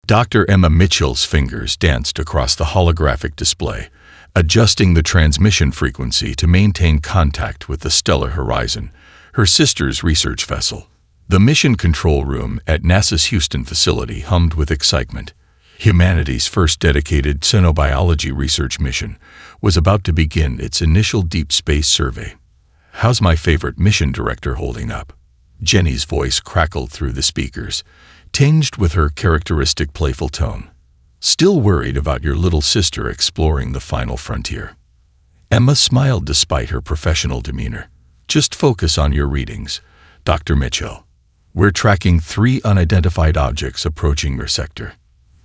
Dr. Emma Mitchell's fingers danced across the holographic display, adjusting the transmission frequency to maintain contact with the stellar horizon, her sister's research vessel. The mission control room at NASA's Houston facility hummed with excitement. Humanity's first dedicated xenobiology research mission was about to begin its initial deep space survey. "How's my favorite mission director holding up?" Jenny's voice crackled through the speakers, tinged with her characteristic playful tone. "Still worried about your little sister exploring the final frontier?" Emma smiled despite her professional demeanor. "Just focus on your readings, Dr. Mitchell. We're tracking 3 unidentified objects approaching your sector."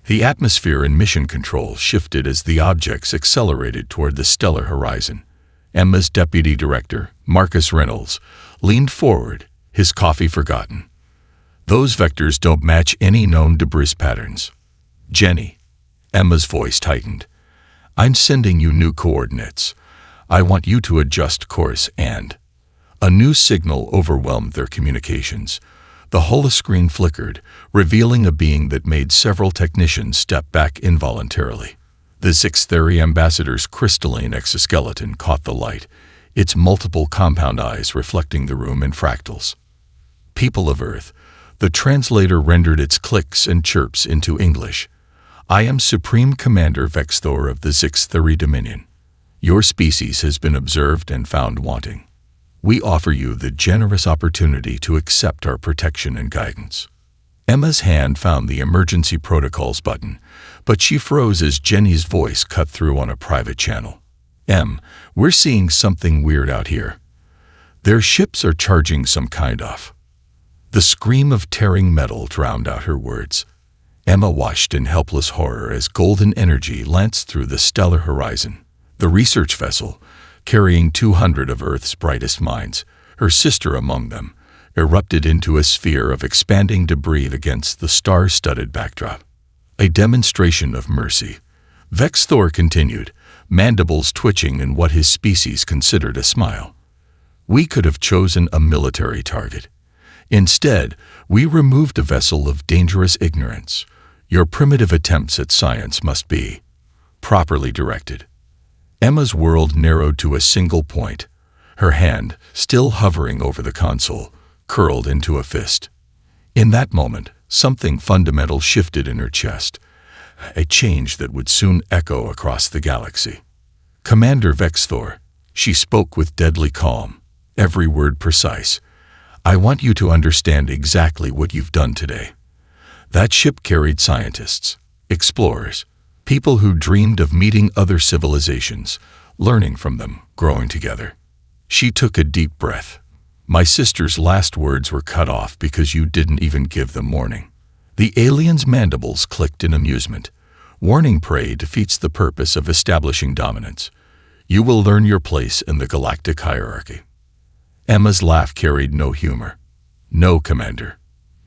The atmosphere in mission control shifted as the objects accelerated toward the stellar horizon. Emma's deputy director, Marcus Reynolds, leaned forward, his coffee forgotten. "Those vectors don't match any known debris patterns." "Jenny," Emma's voice tightened, "I'm sending you new coordinates. I want you to adjust course and—" A new signal overwhelmed their communications. The holoscreen flickered, revealing a being that made several technicians step back involuntarily. The Zixtheri ambassador's crystalline exoskeleton caught the light, its multiple compound eyes reflecting the room in fractals. "People of Earth," the translator rendered its clicks and chirps into English. "I am Supreme Commander Vexthor of the Zixtheri Dominion. Your species has been observed and found wanting. We offer you the generous opportunity to accept our protection and guidance." Emma's hand found the Emergency Protocols button, but she froze as Jenny's voice cut through on a private channel. We're seeing something weird out here. Their ships are charging some kind of—" The scream of tearing metal drowned out her words. Emma watched in helpless horror as golden energy lanced through the stellar horizon. The research vessel, carrying 200 of Earth's brightest minds, her sister among them, erupted into a sphere of expanding debris against the star-studded backdrop. "A demonstration of mercy," Vexthor continued, mandibles twitching in what his species considered a smile. "We could have chosen a military target. Instead, we removed a vessel of dangerous ignorance. Your primitive attempts at science must be properly directed." Emma's world narrowed to a single point. Her hand, still hovering over the console, curled into a fist. In that moment, something fundamental shifted in her chest, a change that would soon echo across the galaxy. "Commander Vexthor," she spoke with deadly calm, every word precise, "I want you to understand exactly what you've done today. That ship carried scientists, explorers, people who dreamed of meeting other civilizations, learning from them, growing together." She took a deep breath. "My sister's last words were cut off because you didn't even give them warning." The alien's mandibles clicked in amusement. "Warning prey defeats the purpose of establishing dominance. You will learn your place in the galactic hierarchy." Emma's laugh carried no humor. "No, Commander.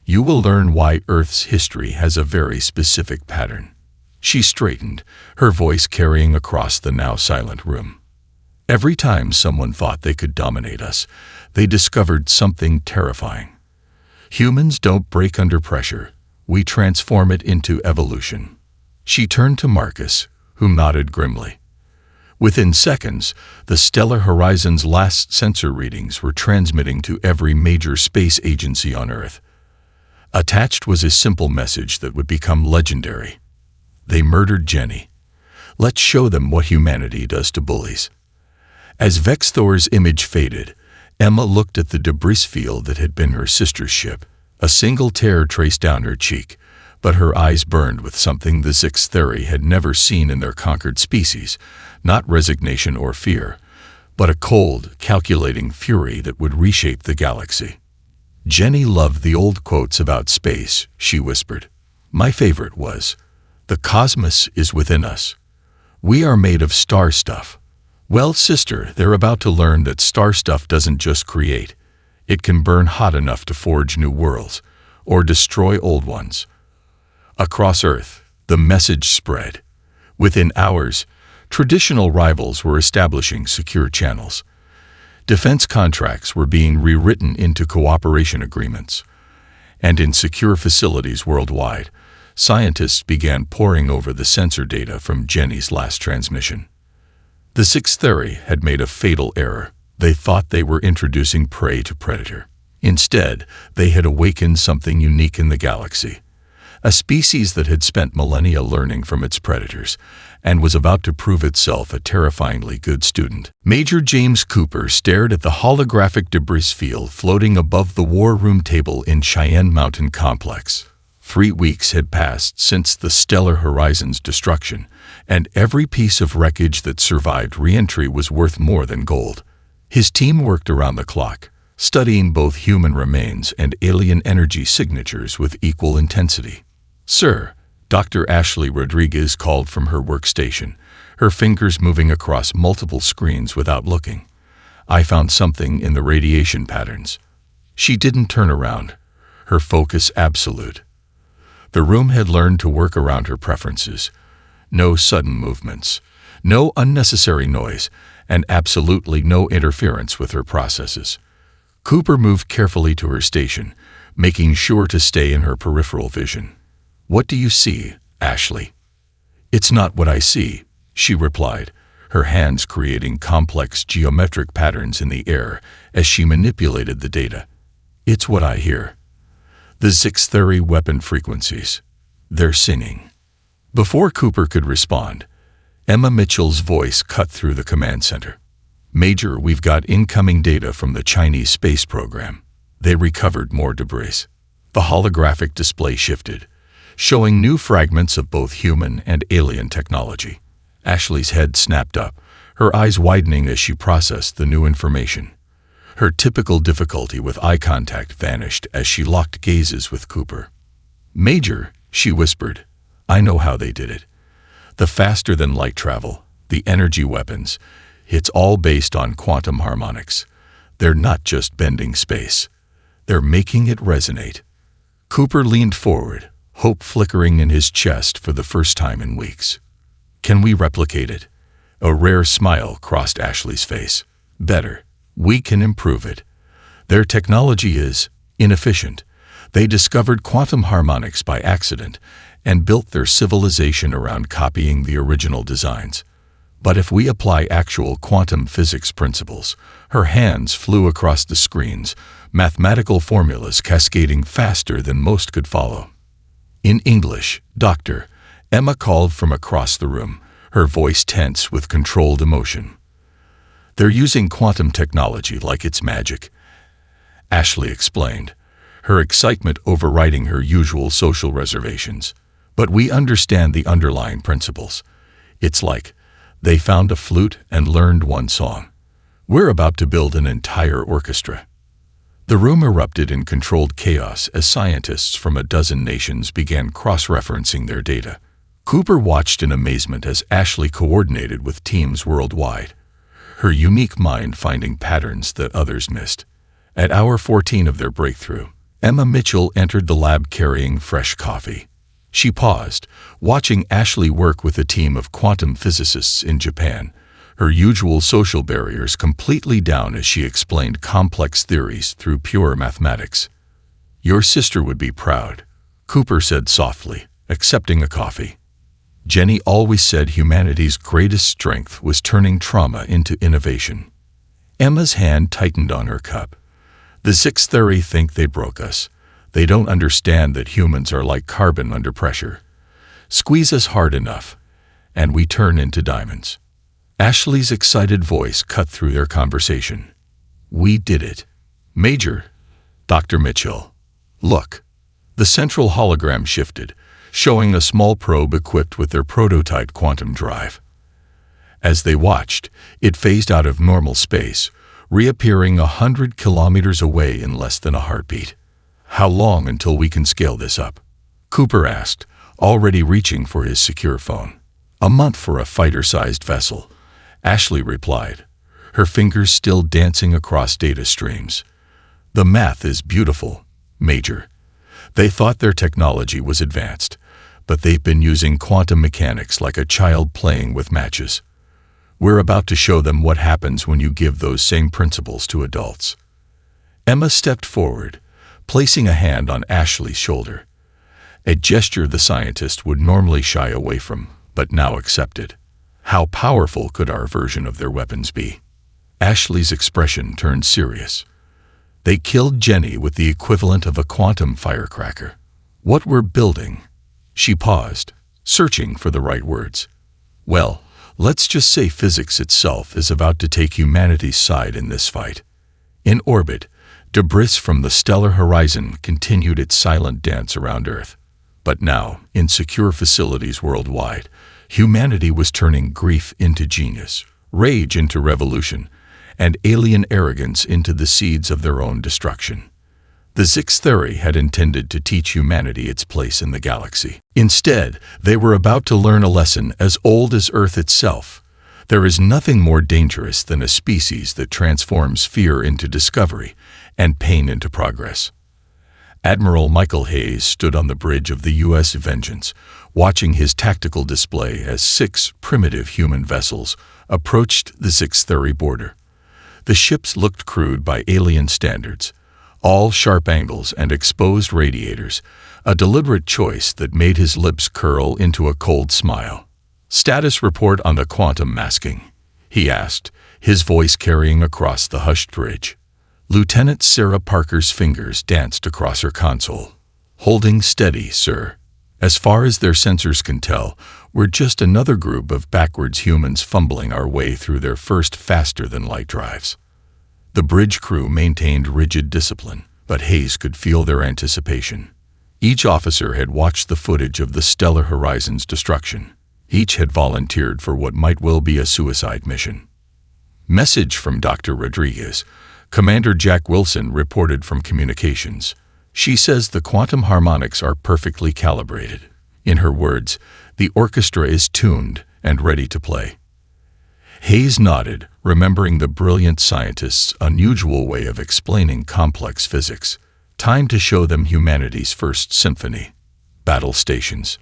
You will learn why Earth's history has a very specific pattern." She straightened, her voice carrying across the now silent room. "Every time someone thought they could dominate us, they discovered something terrifying. Humans don't break under pressure. We transform it into evolution." She turned to Marcus, who nodded grimly. Within seconds, the stellar horizon's last sensor readings were transmitting to every major space agency on Earth. Attached was a simple message that would become legendary. "They murdered Jenny. Let's show them what humanity does to bullies." As Vexthor's image faded, Emma looked at the debris field that had been her sister's ship. A single tear traced down her cheek, but her eyes burned with something the Zixtheri had never seen in their conquered species, not resignation or fear, but a cold, calculating fury that would reshape the galaxy. Jenny loved the old quotes about space, she whispered. "My favorite was, 'The cosmos is within us. We are made of star stuff.' Well, sister, they're about to learn that star stuff doesn't just create. It can burn hot enough to forge new worlds, or destroy old ones." Across Earth, the message spread. Within hours, traditional rivals were establishing secure channels. Defense contracts were being rewritten into cooperation agreements. And in secure facilities worldwide, Scientists began poring over the sensor data from Jenny's last transmission. The sixth theory had made a fatal error. They thought they were introducing prey to predator. Instead, they had awakened something unique in the galaxy. A species that had spent millennia learning from its predators and was about to prove itself a terrifyingly good student. Major James Cooper stared at the holographic debris field floating above the war room table in Cheyenne Mountain Complex. 3 weeks had passed since the stellar horizon's destruction, and every piece of wreckage that survived re-entry was worth more than gold. His team worked around the clock, studying both human remains and alien energy signatures with equal intensity. "Sir," Dr. Ashley Rodriguez called from her workstation, her fingers moving across multiple screens without looking. "I found something in the radiation patterns." She didn't turn around, her focus absolute. The room had learned to work around her preferences. No sudden movements, no unnecessary noise, and absolutely no interference with her processes. Cooper moved carefully to her station, making sure to stay in her peripheral vision. "What do you see, Ashley?" "It's not what I see," she replied, her hands creating complex geometric patterns in the air as she manipulated the data. "It's what I hear. The sixth theory weapon frequencies. They're singing." Before Cooper could respond, Emma Mitchell's voice cut through the command center. "Major, we've got incoming data from the Chinese space program. They recovered more debris." The holographic display shifted, showing new fragments of both human and alien technology. Ashley's head snapped up, her eyes widening as she processed the new information. Her typical difficulty with eye contact vanished as she locked gazes with Cooper. "Major," she whispered, "I know how they did it. The faster-than-light travel, the energy weapons, it's all based on quantum harmonics. They're not just bending space. They're making it resonate." Cooper leaned forward, hope flickering in his chest for the first time in weeks. "Can we replicate it?" A rare smile crossed Ashley's face. "Better. We can improve it. Their technology is inefficient. They discovered quantum harmonics by accident and built their civilization around copying the original designs. But if we apply actual quantum physics principles," her hands flew across the screens, mathematical formulas cascading faster than most could follow. "In English, Doctor," Emma called from across the room, her voice tense with controlled emotion. "They're using quantum technology like it's magic," Ashley explained, her excitement overriding her usual social reservations. "But we understand the underlying principles. It's like they found a flute and learned one song. We're about to build an entire orchestra." The room erupted in controlled chaos as scientists from a dozen nations began cross-referencing their data. Cooper watched in amazement as Ashley coordinated with teams worldwide, her unique mind finding patterns that others missed. At hour 14 of their breakthrough, Emma Mitchell entered the lab carrying fresh coffee. She paused, watching Ashley work with a team of quantum physicists in Japan, her usual social barriers completely down as she explained complex theories through pure mathematics. "Your sister would be proud," Cooper said softly, accepting a coffee. Jenny always said humanity's greatest strength was turning trauma into innovation. Emma's hand tightened on her cup. "The sixth theory think they broke us. They don't understand that humans are like carbon under pressure. Squeeze us hard enough, and we turn into diamonds." Ashley's excited voice cut through their conversation. "We did it. Major, Dr. Mitchell, look." The central hologram shifted, showing a small probe equipped with their prototype quantum drive. As they watched, it phased out of normal space, reappearing 100 kilometers away in less than a heartbeat. "How long until we can scale this up?" Cooper asked, already reaching for his secure phone. "A month for a fighter-sized vessel," Ashley replied, her fingers still dancing across data streams. "The math is beautiful, Major. They thought their technology was advanced, but they've been using quantum mechanics like a child playing with matches. We're about to show them what happens when you give those same principles to adults." Emma stepped forward, placing a hand on Ashley's shoulder. a gesture the scientist would normally shy away from, but now accepted. How powerful could our version of their weapons be? Ashley's expression turned serious. They killed Jenny with the equivalent of a quantum firecracker. What we're building? She paused, searching for the right words. Well, let's just say physics itself is about to take humanity's side in this fight. In orbit, debris from the stellar horizon continued its silent dance around Earth. But now, in secure facilities worldwide, humanity was turning grief into genius, rage into revolution, and alien arrogance into the seeds of their own destruction. The Zixtheri had intended to teach humanity its place in the galaxy. Instead, they were about to learn a lesson as old as Earth itself. There is nothing more dangerous than a species that transforms fear into discovery and pain into progress. Admiral Michael Hayes stood on the bridge of the U.S. Vengeance, watching his tactical display as 6 primitive human vessels approached the Zixtheri border. The ships looked crude by alien standards, all sharp angles and exposed radiators, a deliberate choice that made his lips curl into a cold smile. "Status report on the quantum masking," he asked, his voice carrying across the hushed bridge. Lieutenant Sarah Parker's fingers danced across her console. "Holding steady, sir. As far as their sensors can tell, we're just another group of backwards humans fumbling our way through their first faster-than-light drives." The bridge crew maintained rigid discipline, but Hayes could feel their anticipation. Each officer had watched the footage of the stellar horizon's destruction. Each had volunteered for what might well be a suicide mission. Message from Dr. Rodriguez. Commander Jack Wilson reported from communications. She says the quantum harmonics are perfectly calibrated. In her words, the orchestra is tuned and ready to play. Hayes nodded, remembering the brilliant scientist's unusual way of explaining complex physics. Time to show them humanity's first symphony. Battle stations.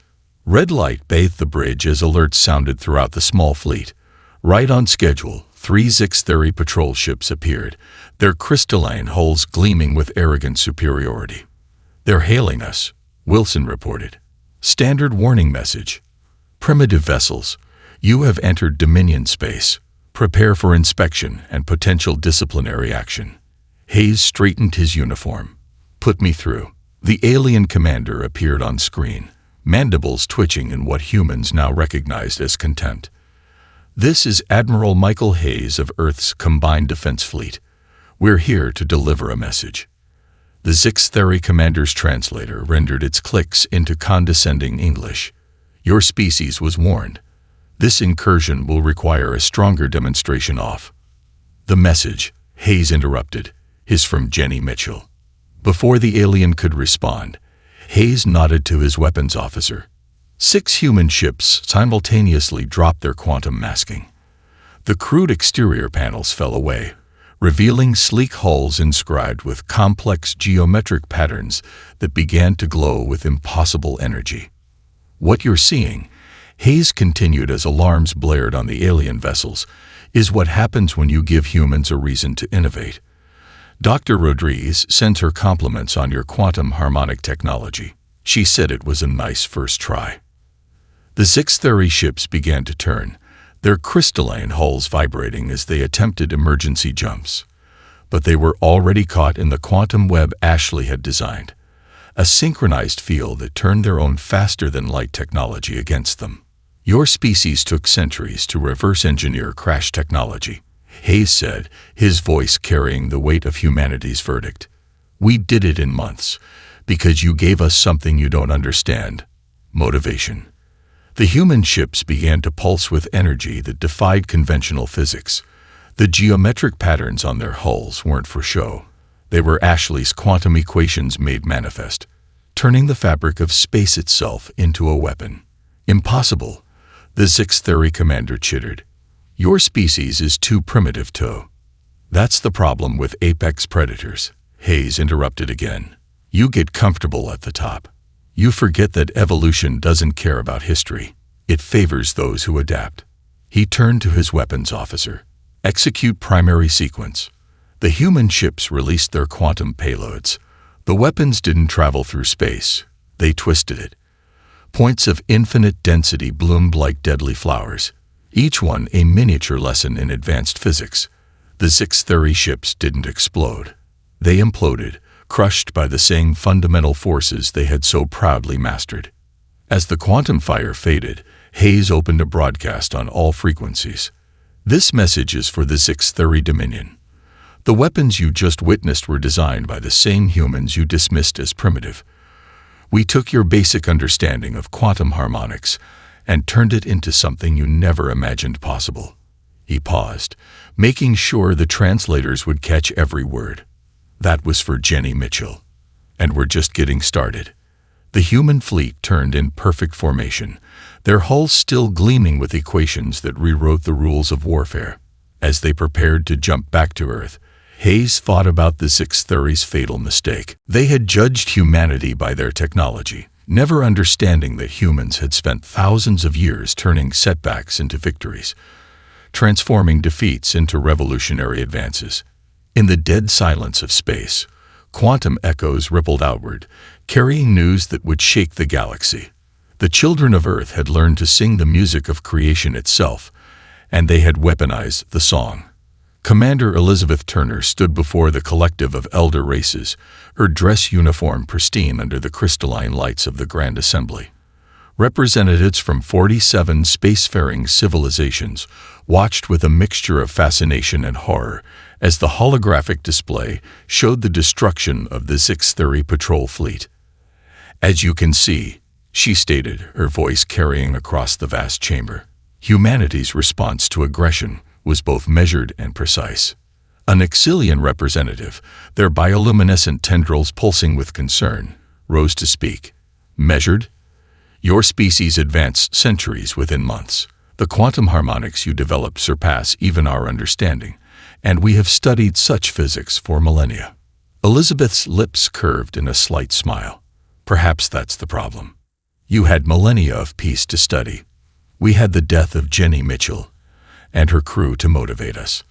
Red light bathed the bridge as alerts sounded throughout the small fleet. Right on schedule, 3 Zixtheri patrol ships appeared, their crystalline hulls gleaming with arrogant superiority. "They're hailing us," Wilson reported. Standard warning message. "Primitive vessels, you have entered Dominion space. Prepare for inspection and potential disciplinary action." Hayes straightened his uniform. "Put me through." The alien commander appeared on screen, mandibles twitching in what humans now recognized as contempt. "This is Admiral Michael Hayes of Earth's Combined Defense Fleet. We're here to deliver a message." The Zixtheri commander's translator rendered its clicks into condescending English. "Your species was warned. This incursion will require a stronger demonstration off." "The message," Hayes interrupted, is from Jenny Mitchell. Before the alien could respond, Hayes nodded to his weapons officer. 6 human ships simultaneously dropped their quantum masking. The crude exterior panels fell away, revealing sleek hulls inscribed with complex geometric patterns that began to glow with impossible energy. "What you're seeing," Hayes continued as alarms blared on the alien vessels, "is what happens when you give humans a reason to innovate. Dr. Rodriguez sends her compliments on your quantum harmonic technology. She said it was a nice first try." The Zixtheri ships began to turn, their crystalline hulls vibrating as they attempted emergency jumps. But they were already caught in the quantum web Ashley had designed, a synchronized field that turned their own faster-than-light technology against them. "Your species took centuries to reverse engineer crash technology," Hayes said, his voice carrying the weight of humanity's verdict. "We did it in months, because you gave us something you don't understand: motivation." The human ships began to pulse with energy that defied conventional physics. The geometric patterns on their hulls weren't for show. They were Ashley's quantum equations made manifest, turning the fabric of space itself into a weapon. "Impossible," the Zixtheri commander chittered. "Your species is too primitive to." "That's the problem with apex predators," Hayes interrupted again. "You get comfortable at the top. You forget that evolution doesn't care about history. It favors those who adapt." He turned to his weapons officer. "Execute primary sequence." The human ships released their quantum payloads. The weapons didn't travel through space. They twisted it. Points of infinite density bloomed like deadly flowers, each one a miniature lesson in advanced physics. The 630 ships didn't explode. They imploded, crushed by the same fundamental forces they had so proudly mastered. As the quantum fire faded, Hayes opened a broadcast on all frequencies. This message is for the 630 Dominion. The weapons you just witnessed were designed by the same humans you dismissed as primitive. We took your basic understanding of quantum harmonics and turned it into something you never imagined possible. He paused, making sure the translators would catch every word. That was for Jenny Mitchell. And we're just getting started. The human fleet turned in perfect formation, their hulls still gleaming with equations that rewrote the rules of warfare. As they prepared to jump back to Earth, Hayes thought about the 630's fatal mistake. They had judged humanity by their technology, never understanding that humans had spent thousands of years turning setbacks into victories, transforming defeats into revolutionary advances. In the dead silence of space, quantum echoes rippled outward, carrying news that would shake the galaxy. The children of Earth had learned to sing the music of creation itself, and they had weaponized the song. Commander Elizabeth Turner stood before the collective of elder races, her dress uniform pristine under the crystalline lights of the Grand Assembly. Representatives from 47 spacefaring civilizations watched with a mixture of fascination and horror as the holographic display showed the destruction of the 630 patrol fleet. "As you can see," she stated, her voice carrying across the vast chamber, "humanity's response to aggression was both measured and precise." An Exilian representative, their bioluminescent tendrils pulsing with concern, rose to speak. "Measured? Your species advanced centuries within months. The quantum harmonics you developed surpass even our understanding, and we have studied such physics for millennia." Elizabeth's lips curved in a slight smile. "Perhaps that's the problem. You had millennia of peace to study. We had the death of Jenny Mitchell and her crew to motivate us."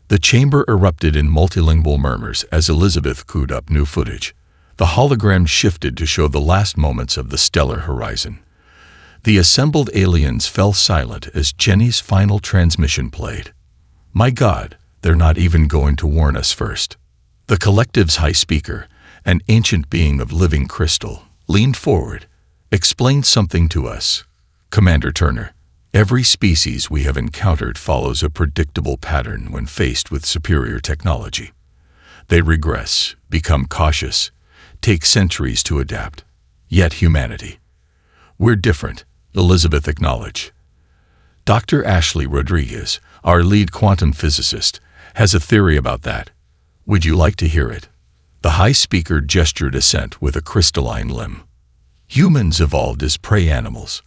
The chamber erupted in multilingual murmurs as Elizabeth queued up new footage. The hologram shifted to show the last moments of the stellar horizon. The assembled aliens fell silent as Jenny's final transmission played. "My God, they're not even going to warn us first." The collective's high speaker, an ancient being of living crystal, leaned forward. "Explain something to us, Commander Turner. Every species we have encountered follows a predictable pattern when faced with superior technology. They regress, become cautious, take centuries to adapt. Yet humanity. We're different," Elizabeth acknowledged. "Dr. Ashley Rodriguez, our lead quantum physicist, has a theory about that. Would you like to hear it?" The high speaker gestured assent with a crystalline limb. "Humans evolved as prey animals,"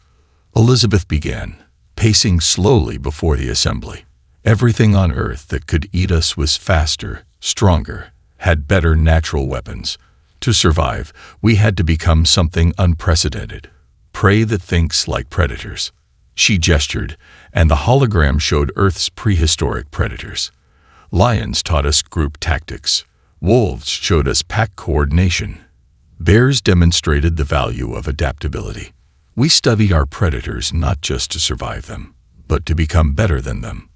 Elizabeth began, pacing slowly before the assembly. "Everything on Earth that could eat us was faster, stronger, had better natural weapons. To survive, we had to become something unprecedented. Prey that thinks like predators." She gestured, and the hologram showed Earth's prehistoric predators. Lions taught us group tactics. Wolves showed us pack coordination. Bears demonstrated the value of adaptability. We studied our predators not just to survive them, but to become better than them.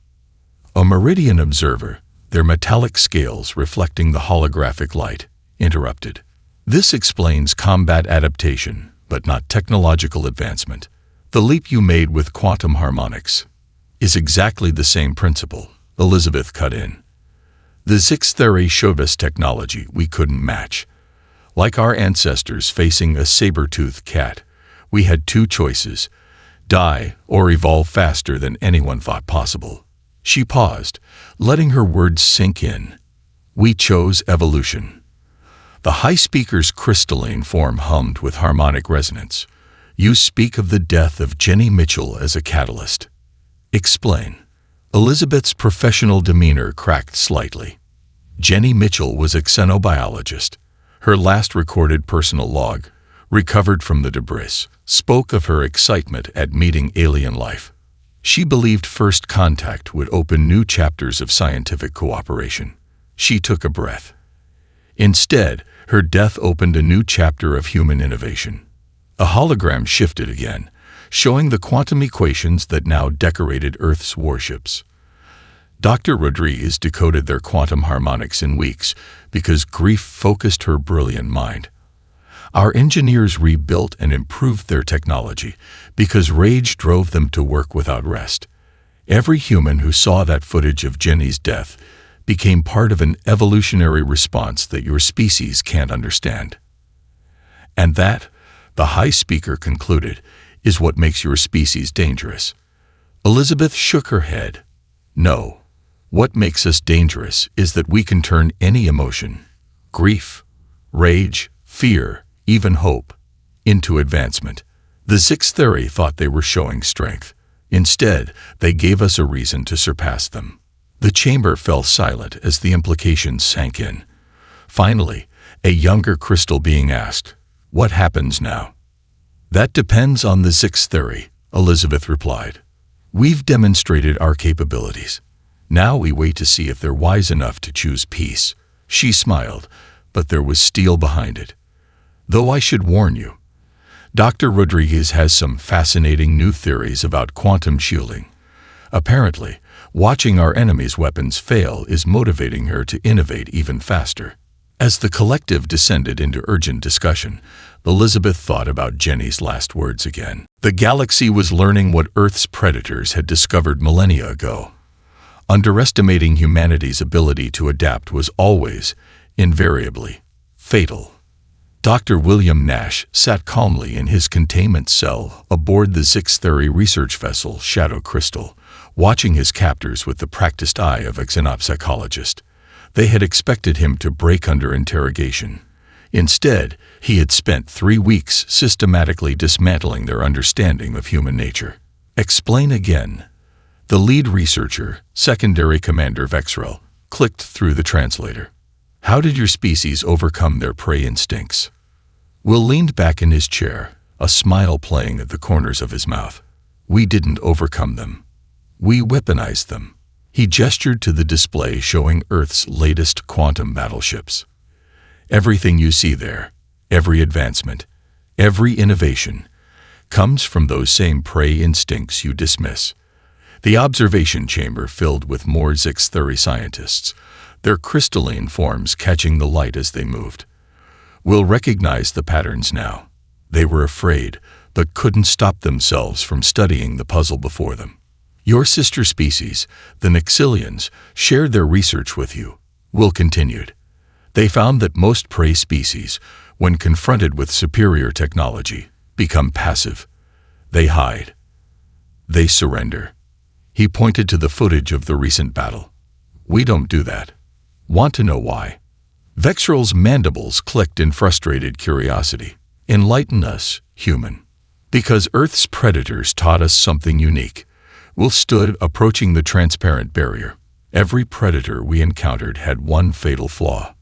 A meridian observer, their metallic scales reflecting the holographic light, interrupted. "This explains combat adaptation, but not technological advancement. The leap you made with quantum harmonics is exactly the same principle," Elizabeth cut in. "The 630 showed us technology we couldn't match. Like our ancestors facing a saber-toothed cat, we had two choices: die or evolve faster than anyone thought possible." She paused, letting her words sink in. "We chose evolution." The high speaker's crystalline form hummed with harmonic resonance. "You speak of the death of Jenny Mitchell as a catalyst. Explain." Elizabeth's professional demeanor cracked slightly. Jenny Mitchell was a xenobiologist. Her last recorded personal log, recovered from the debris, spoke of her excitement at meeting alien life. She believed first contact would open new chapters of scientific cooperation. She took a breath. Instead, her death opened a new chapter of human innovation. A hologram shifted again, showing the quantum equations that now decorated Earth's warships. Dr. Rodriguez decoded their quantum harmonics in weeks because grief focused her brilliant mind. Our engineers rebuilt and improved their technology because rage drove them to work without rest. Every human who saw that footage of Jenny's death became part of an evolutionary response that your species can't understand. And that, the High Speaker concluded, is what makes your species dangerous. Elizabeth shook her head. No. What makes us dangerous is that we can turn any emotion, grief, rage, fear, even hope, into advancement. The Zixtheri thought they were showing strength. Instead, they gave us a reason to surpass them. The chamber fell silent as the implications sank in. Finally, a younger crystal being asked, "What happens now?" "That depends on the Zixtheri," Elizabeth replied. "We've demonstrated our capabilities. Now we wait to see if they're wise enough to choose peace." She smiled, but there was steel behind it. "Though I should warn you, Dr. Rodriguez has some fascinating new theories about quantum shielding. Apparently, watching our enemies' weapons fail is motivating her to innovate even faster." As the collective descended into urgent discussion, Elizabeth thought about Jenny's last words again. The galaxy was learning what Earth's predators had discovered millennia ago. Underestimating humanity's ability to adapt was always, invariably, fatal. Dr. William Nash sat calmly in his containment cell aboard the Zixtheri research vessel Shadow Crystal, watching his captors with the practiced eye of a xenopsychologist. They had expected him to break under interrogation. Instead, he had spent 3 weeks systematically dismantling their understanding of human nature. "Explain again." The lead researcher, Secondary Commander Vexrel, clicked through the translator. "How did your species overcome their prey instincts?" Will leaned back in his chair, a smile playing at the corners of his mouth. "We didn't overcome them. We weaponized them." He gestured to the display showing Earth's latest quantum battleships. "Everything you see there, every advancement, every innovation, comes from those same prey instincts you dismiss." The observation chamber filled with more Zixtheri scientists, their crystalline forms catching the light as they moved. Will recognized the patterns now. They were afraid, but couldn't stop themselves from studying the puzzle before them. "Your sister species, the Nixilians, shared their research with you," Will continued. "They found that most prey species, when confronted with superior technology, become passive. They hide. They surrender." He pointed to the footage of the recent battle. "We don't do that. Want to know why?" Vexrel's mandibles clicked in frustrated curiosity. "Enlighten us, human." "Because Earth's predators taught us something unique." Will stood approaching the transparent barrier. "Every predator we encountered had one fatal flaw.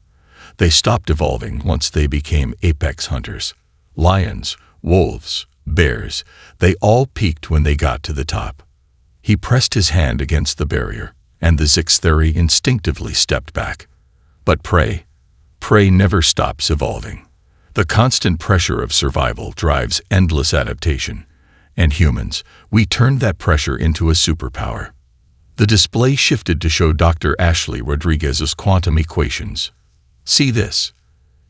They stopped evolving once they became apex hunters. Lions, wolves, bears, they all peaked when they got to the top." He pressed his hand against the barrier, and the Zixtheri instinctively stepped back. "But prey never stops evolving. The constant pressure of survival drives endless adaptation. And humans, we turned that pressure into a superpower." The display shifted to show Dr. Ashley Rodriguez's quantum equations. "See this.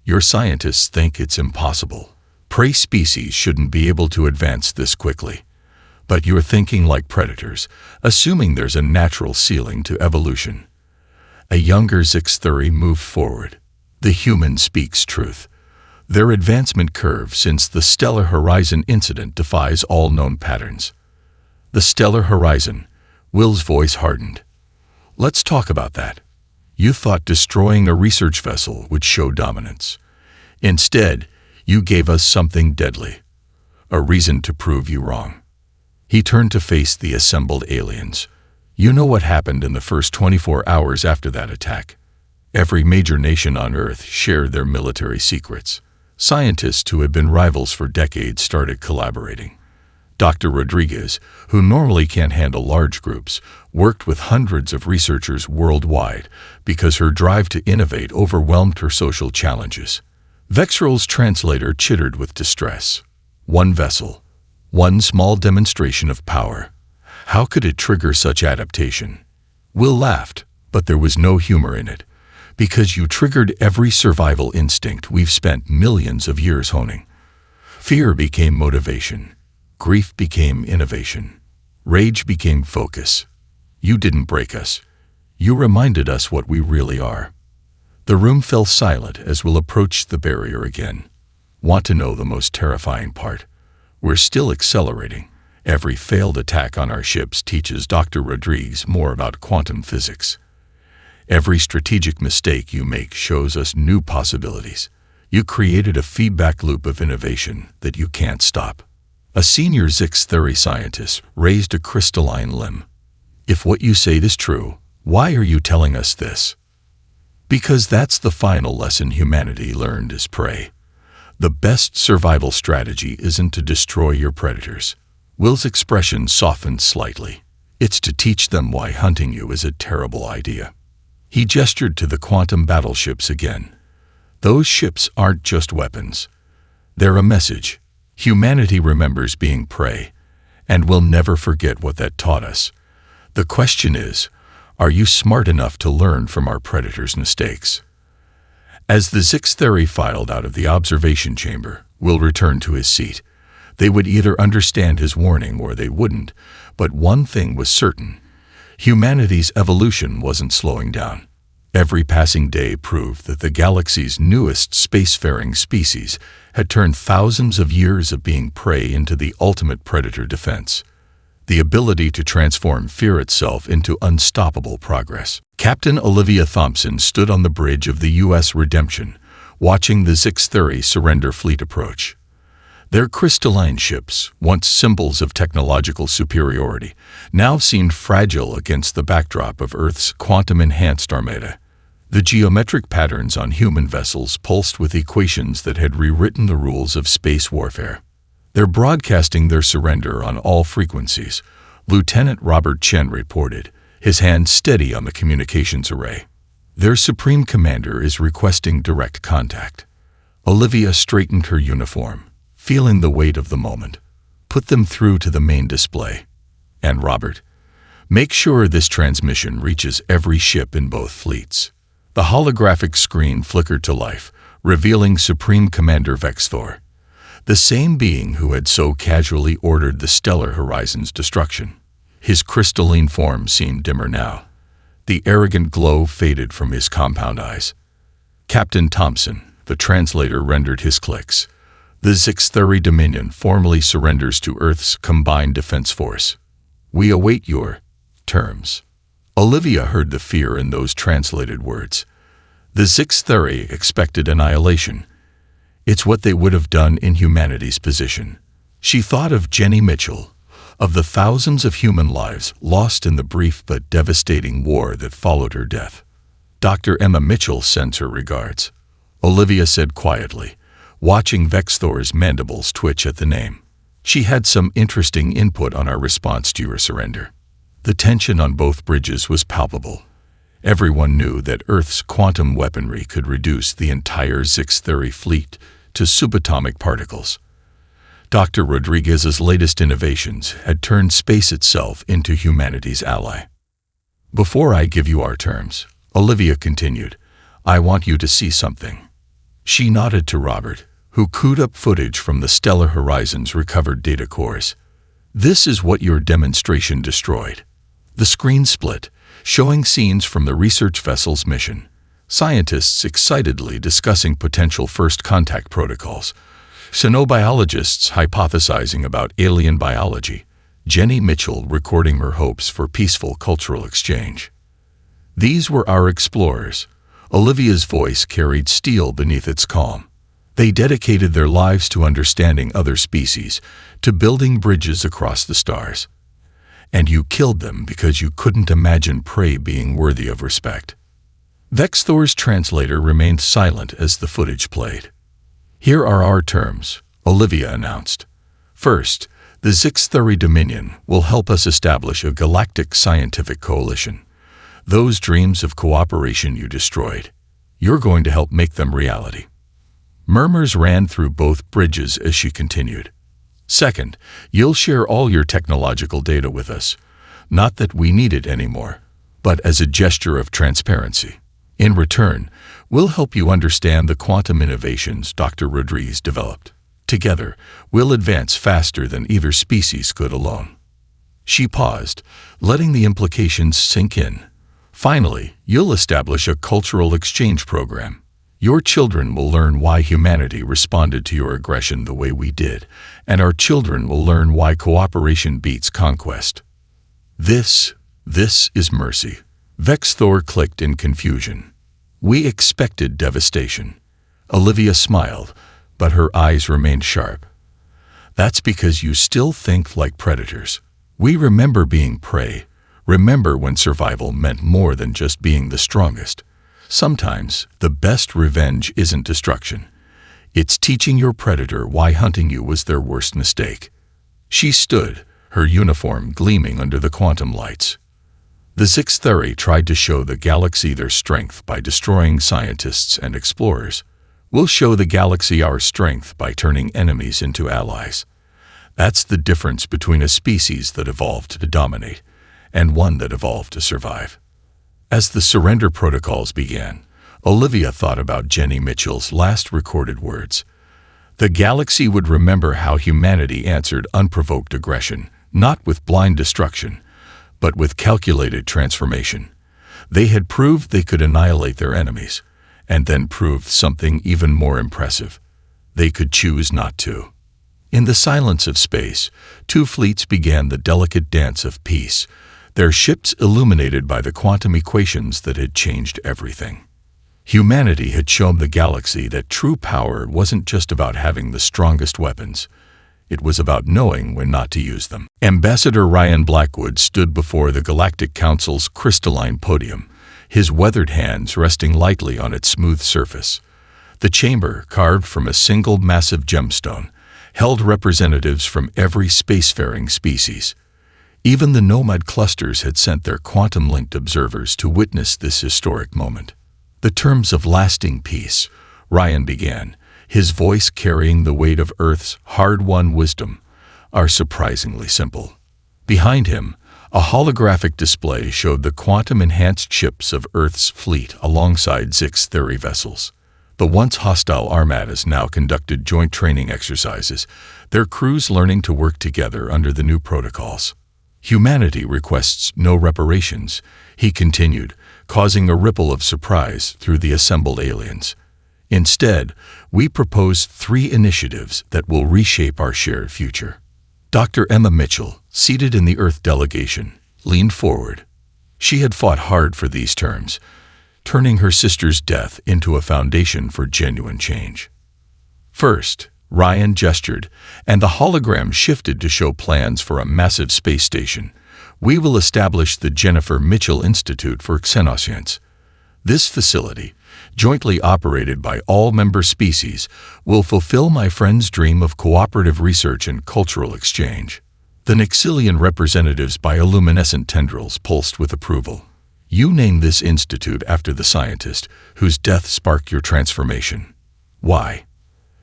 Your scientists think it's impossible. Prey species shouldn't be able to advance this quickly. But you're thinking like predators, assuming there's a natural ceiling to evolution." A younger Zixtheri moved forward. "The human speaks truth. Their advancement curve since the Stellar Horizon incident defies all known patterns." "The Stellar Horizon," Will's voice hardened. "Let's talk about that. You thought destroying a research vessel would show dominance. Instead, you gave us something deadly. A reason to prove you wrong." He turned to face the assembled aliens. "You know what happened in the first 24 hours after that attack. Every major nation on Earth shared their military secrets. Scientists who had been rivals for decades started collaborating. Dr. Rodriguez, who normally can't handle large groups, worked with hundreds of researchers worldwide because her drive to innovate overwhelmed her social challenges." Vexrel's translator chittered with distress. One vessel, one small demonstration of power. How could it trigger such adaptation? Will laughed, but there was no humor in it. Because you triggered every survival instinct we've spent millions of years honing. Fear became motivation. Grief became innovation. Rage became focus. You didn't break us. You reminded us what we really are. The room fell silent as Will approached the barrier again. Want to know the most terrifying part? We're still accelerating. Every failed attack on our ships teaches Dr. Rodriguez more about quantum physics. Every strategic mistake you make shows us new possibilities. You created a feedback loop of innovation that you can't stop. A senior HFY scientist raised a crystalline limb. If what you say is true, why are you telling us this? Because that's the final lesson humanity learned as prey. The best survival strategy isn't to destroy your predators. Will's expression softened slightly. It's to teach them why hunting you is a terrible idea. He gestured to the quantum battleships again. Those ships aren't just weapons. They're a message. Humanity remembers being prey, and will never forget what that taught us. The question is, are you smart enough to learn from our predators' mistakes? As the HFY filed out of the observation chamber, Will returned to his seat. They would either understand his warning or they wouldn't, but one thing was certain. Humanity's evolution wasn't slowing down. Every passing day proved that the galaxy's newest spacefaring species had turned thousands of years of being prey into the ultimate predator defense. The ability to transform fear itself into unstoppable progress. Captain Olivia Thompson stood on the bridge of the U.S. Redemption, watching the HFY surrender fleet approach. Their crystalline ships, once symbols of technological superiority, now seemed fragile against the backdrop of Earth's quantum-enhanced armada. The geometric patterns on human vessels pulsed with equations that had rewritten the rules of space warfare. They're broadcasting their surrender on all frequencies, Lieutenant Robert Chen reported, his hand steady on the communications array. Their Supreme Commander is requesting direct contact. Olivia straightened her uniform, feeling the weight of the moment. Put them through to the main display. And Robert, make sure this transmission reaches every ship in both fleets. The holographic screen flickered to life, revealing Supreme Commander Vexthor, the same being who had so casually ordered the stellar horizon's destruction. His crystalline form seemed dimmer now. The arrogant glow faded from his compound eyes. Captain Thompson, the translator, rendered his clicks. The HFY Dominion formally surrenders to Earth's combined defense force. We await your terms. Olivia heard the fear in those translated words. The HFY expected annihilation. It's what they would have done in humanity's position. She thought of Jenny Mitchell, of the thousands of human lives lost in the brief but devastating war that followed her death. Dr. Emma Mitchell sends her regards, Olivia said quietly, watching Vexthor's mandibles twitch at the name. She had some interesting input on our response to your surrender. The tension on both bridges was palpable. Everyone knew that Earth's quantum weaponry could reduce the entire HFY fleet to subatomic particles. Dr. Rodriguez's latest innovations had turned space itself into humanity's ally. Before I give you our terms, Olivia continued, I want you to see something. She nodded to Robert, who queued up footage from the stellar horizon's recovered data cores. This is what your demonstration destroyed. The screen split, showing scenes from the research vessel's mission. Scientists excitedly discussing potential first contact protocols. Xenobiologists hypothesizing about alien biology. Jenny Mitchell recording her hopes for peaceful cultural exchange. These were our explorers. Olivia's voice carried steel beneath its calm. They dedicated their lives to understanding other species, to building bridges across the stars. And you killed them because you couldn't imagine prey being worthy of respect. Vexthor's translator remained silent as the footage played. Here are our terms, Olivia announced. First, the HFY Dominion will help us establish a galactic scientific coalition. Those dreams of cooperation you destroyed, you're going to help make them reality. Murmurs ran through both bridges as she continued. Second, you'll share all your technological data with us. Not that we need it anymore, but as a gesture of transparency. In return, we'll help you understand the quantum innovations Dr. Rodriguez developed. Together, we'll advance faster than either species could alone. She paused, letting the implications sink in. Finally, you'll establish a cultural exchange program. Your children will learn why humanity responded to your aggression the way we did, and our children will learn why cooperation beats conquest. This is mercy. Vexthor clicked in confusion. We expected devastation. Olivia smiled, but her eyes remained sharp. That's because you still think like predators. We remember being prey. Remember when survival meant more than just being the strongest. Sometimes, the best revenge isn't destruction. It's teaching your predator why hunting you was their worst mistake. She stood, her uniform gleaming under the quantum lights. The Zixtheri tried to show the galaxy their strength by destroying scientists and explorers. We'll show the galaxy our strength by turning enemies into allies. That's the difference between a species that evolved to dominate and one that evolved to survive. As the surrender protocols began, Olivia thought about Jenny Mitchell's last recorded words. The galaxy would remember how humanity answered unprovoked aggression, not with blind destruction, but with calculated transformation. They had proved they could annihilate their enemies, and then proved something even more impressive. They could choose not to. In the silence of space, two fleets began the delicate dance of peace, their ships illuminated by the quantum equations that had changed everything. Humanity had shown the galaxy that true power wasn't just about having the strongest weapons. It was about knowing when not to use them. Ambassador Ryan Blackwood stood before the Galactic Council's crystalline podium, his weathered hands resting lightly on its smooth surface. The chamber, carved from a single massive gemstone, held representatives from every spacefaring species. Even the nomad clusters had sent their quantum-linked observers to witness this historic moment. The terms of lasting peace, Ryan began, his voice carrying the weight of Earth's hard-won wisdom, are surprisingly simple. Behind him, a holographic display showed the quantum-enhanced ships of Earth's fleet alongside Zixtheri vessels. The once hostile armadas now conducted joint training exercises, their crews learning to work together under the new protocols. Humanity requests no reparations, he continued, causing a ripple of surprise through the assembled aliens. Instead, we propose 3 initiatives that will reshape our shared future. Dr. Emma Mitchell, seated in the Earth delegation, leaned forward. She had fought hard for these terms, turning her sister's death into a foundation for genuine change. First, Ryan gestured, and the hologram shifted to show plans for a massive space station. We will establish the Jennifer Mitchell Institute for Xenoscience. This facility, jointly operated by all member species, will fulfill my friend's dream of cooperative research and cultural exchange. The Nixilian representative's bioluminescent tendrils pulsed with approval. You name this institute after the scientist whose death sparked your transformation. Why?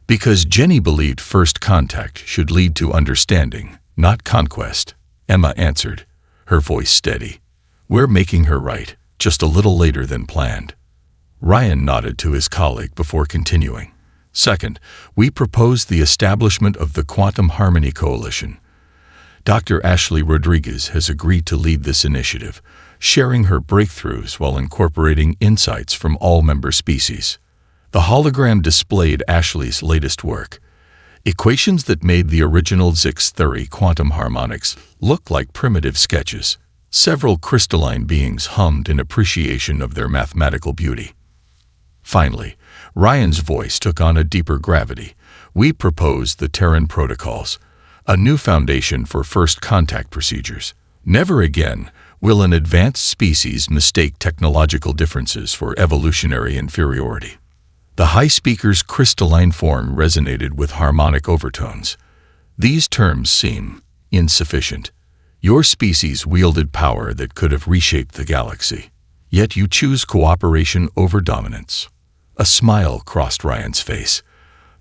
Because Jenny believed first contact should lead to understanding, not conquest, Emma answered, her voice steady. We're making her right, just a little later than planned. Ryan nodded to his colleague before continuing. Second, we propose the establishment of the Quantum Harmony Coalition. Dr. Ashley Rodriguez has agreed to lead this initiative, sharing her breakthroughs while incorporating insights from all member species. The hologram displayed Ashley's latest work, equations that made the original Zixtheri quantum harmonics look like primitive sketches. Several crystalline beings hummed in appreciation of their mathematical beauty. Finally, Ryan's voice took on a deeper gravity. We propose the Terran Protocols, a new foundation for first contact procedures. Never again will an advanced species mistake technological differences for evolutionary inferiority. The High Speaker's crystalline form resonated with harmonic overtones. These terms seem insufficient. Your species wielded power that could have reshaped the galaxy. Yet you choose cooperation over dominance. A smile crossed Ryan's face.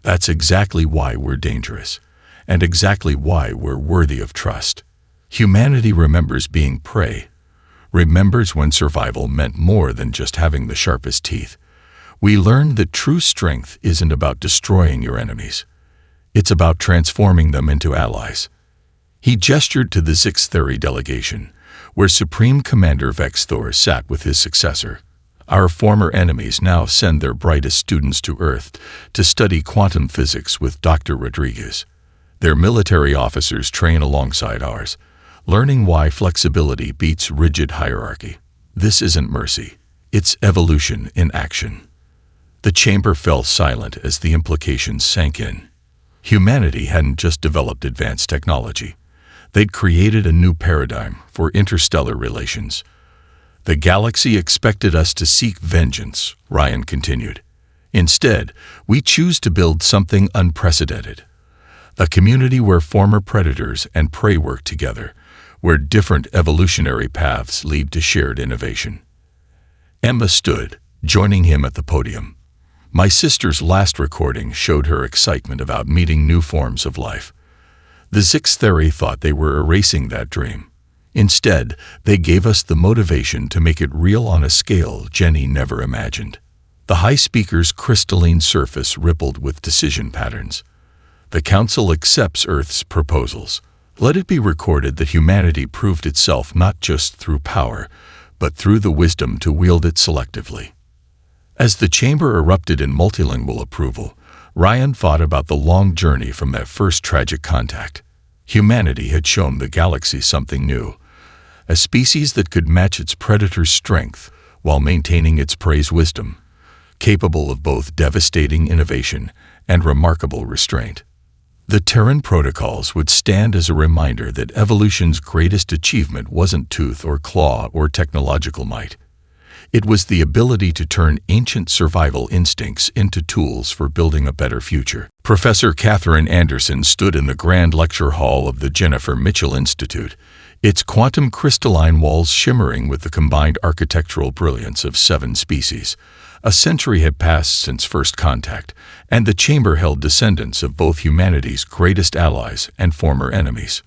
That's exactly why we're dangerous. and exactly why we're worthy of trust. Humanity remembers being prey, remembers when survival meant more than just having the sharpest teeth. We learned that true strength isn't about destroying your enemies. It's about transforming them into allies. He gestured to the Zixtheri delegation, where Supreme Commander Vexthor sat with his successor. Our former enemies now send their brightest students to Earth to study quantum physics with Dr. Rodriguez. Their military officers train alongside ours, learning why flexibility beats rigid hierarchy. This isn't mercy. It's evolution in action. The chamber fell silent as the implications sank in. Humanity hadn't just developed advanced technology. They'd created a new paradigm for interstellar relations. The galaxy expected us to seek vengeance, Ryan continued. Instead, we choose to build something unprecedented. A community where former predators and prey work together, where different evolutionary paths lead to shared innovation. Emma stood, joining him at the podium. My sister's last recording showed her excitement about meeting new forms of life. The Zixtheri thought they were erasing that dream. Instead, they gave us the motivation to make it real on a scale Jenny never imagined. The High Speaker's crystalline surface rippled with decision patterns. The Council accepts Earth's proposals. Let it be recorded that humanity proved itself not just through power, but through the wisdom to wield it selectively. As the chamber erupted in multilingual approval, Ryan thought about the long journey from that first tragic contact. Humanity had shown the galaxy something new, a species that could match its predator's strength while maintaining its prey's wisdom, capable of both devastating innovation and remarkable restraint. The Terran protocols would stand as a reminder that evolution's greatest achievement wasn't tooth or claw or technological might. It was the ability to turn ancient survival instincts into tools for building a better future. Professor Catherine Anderson stood in the grand lecture hall of the Jennifer Mitchell Institute, its quantum crystalline walls shimmering with the combined architectural brilliance of 7 species. A century had passed since first contact, and the chamber held descendants of both humanity's greatest allies and former enemies.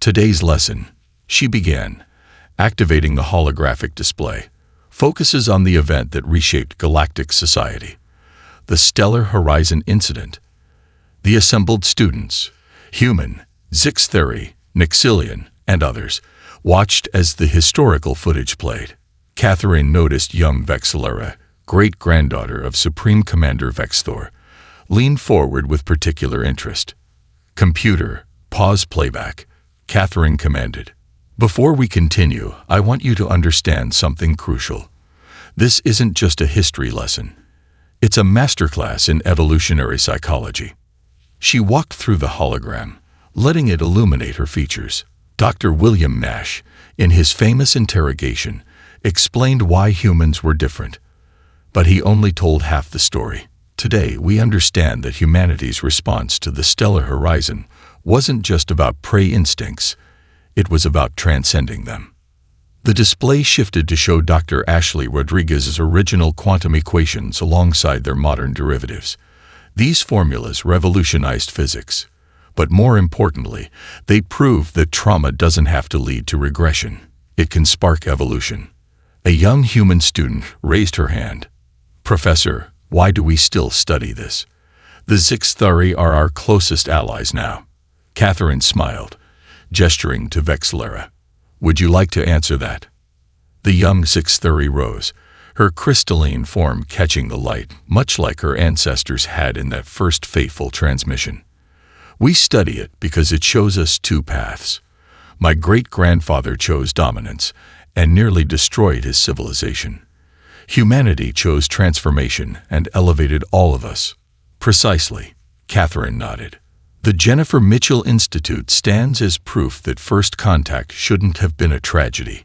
Today's lesson, she began, activating the holographic display, focuses on the event that reshaped galactic society, the Stellar Horizon Incident. The assembled students, human, Zixtheri, Nixilian, and others, watched as the historical footage played. Catherine noticed young Vexilera, great-granddaughter of Supreme Commander Vexthor, leaned forward with particular interest. "Computer, pause playback," Catherine commanded. "Before we continue, I want you to understand something crucial. This isn't just a history lesson. It's a masterclass in evolutionary psychology." She walked through the hologram, letting it illuminate her features. Dr. William Nash, in his famous interrogation, explained why humans were different. But he only told half the story. Today, we understand that humanity's response to the stellar horizon wasn't just about prey instincts. It was about transcending them. The display shifted to show Dr. Ashley Rodriguez's original quantum equations alongside their modern derivatives. These formulas revolutionized physics. But more importantly, they proved that trauma doesn't have to lead to regression. It can spark evolution. A young human student raised her hand. "Professor, why do we still study this? The Zixtheri are our closest allies now." Catherine smiled, gesturing to Vexilera. "Would you like to answer that?" The young Zixtheri rose, her crystalline form catching the light, much like her ancestors had in that first fateful transmission. "We study it because it shows us 2 paths. My great-grandfather chose dominance and nearly destroyed his civilization. Humanity chose transformation and elevated all of us." "Precisely," Catherine nodded. "The Jennifer Mitchell Institute stands as proof that first contact shouldn't have been a tragedy,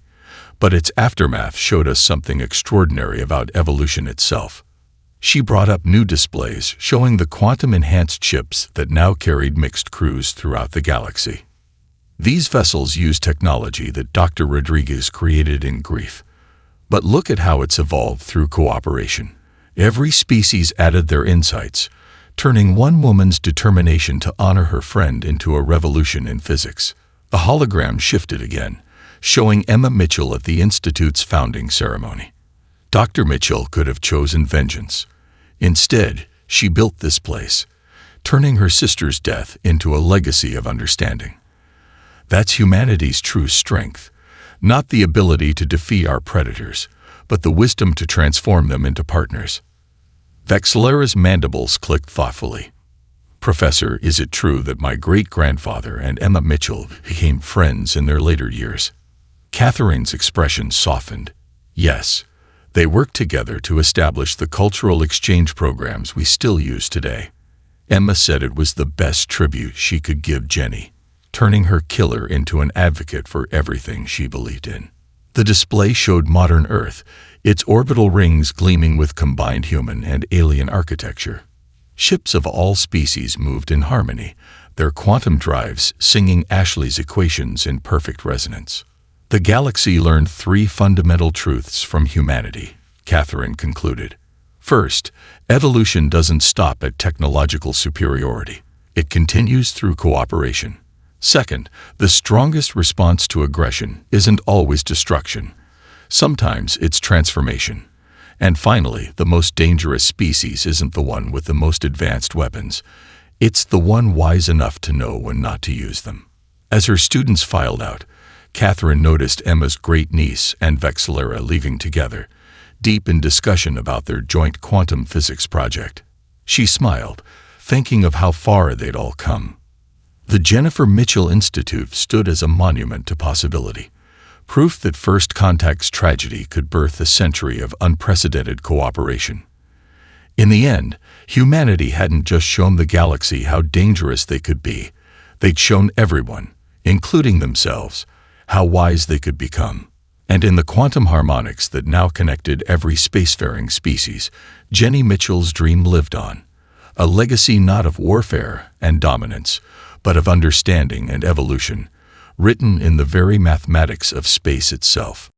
but its aftermath showed us something extraordinary about evolution itself." She brought up new displays showing the quantum-enhanced ships that now carried mixed crews throughout the galaxy. These vessels use technology that Dr. Rodriguez created in grief. But look at how it's evolved through cooperation. Every species added their insights, turning one woman's determination to honor her friend into a revolution in physics. The hologram shifted again, showing Emma Mitchell at the Institute's founding ceremony. Dr. Mitchell could have chosen vengeance. Instead, she built this place, turning her sister's death into a legacy of understanding. That's humanity's true strength, not the ability to defeat our predators, but the wisdom to transform them into partners. Vexillera's mandibles clicked thoughtfully. Professor, is it true that my great-grandfather and Emma Mitchell became friends in their later years? Catherine's expression softened. Yes, they worked together to establish the cultural exchange programs we still use today. Emma said it was the best tribute she could give Jenny, turning her killer into an advocate for everything she believed in. The display showed modern Earth, its orbital rings gleaming with combined human and alien architecture. Ships of all species moved in harmony, their quantum drives singing Ashley's equations in perfect resonance. The galaxy learned 3 fundamental truths from humanity, Catherine concluded. First, evolution doesn't stop at technological superiority. It continues through cooperation. Second, the strongest response to aggression isn't always destruction. Sometimes it's transformation. And finally, the most dangerous species isn't the one with the most advanced weapons. It's the one wise enough to know when not to use them. As her students filed out, Catherine noticed Emma's great-niece and Vexillera leaving together, deep in discussion about their joint quantum physics project. She smiled, thinking of how far they'd all come. The Jennifer Mitchell Institute stood as a monument to possibility, proof that First Contact's tragedy could birth a century of unprecedented cooperation. In the end, humanity hadn't just shown the galaxy how dangerous they could be, they'd shown everyone, including themselves, how wise they could become. And in the quantum harmonics that now connected every spacefaring species, Jenny Mitchell's dream lived on, a legacy not of warfare and dominance, but of understanding and evolution, written in the very mathematics of space itself.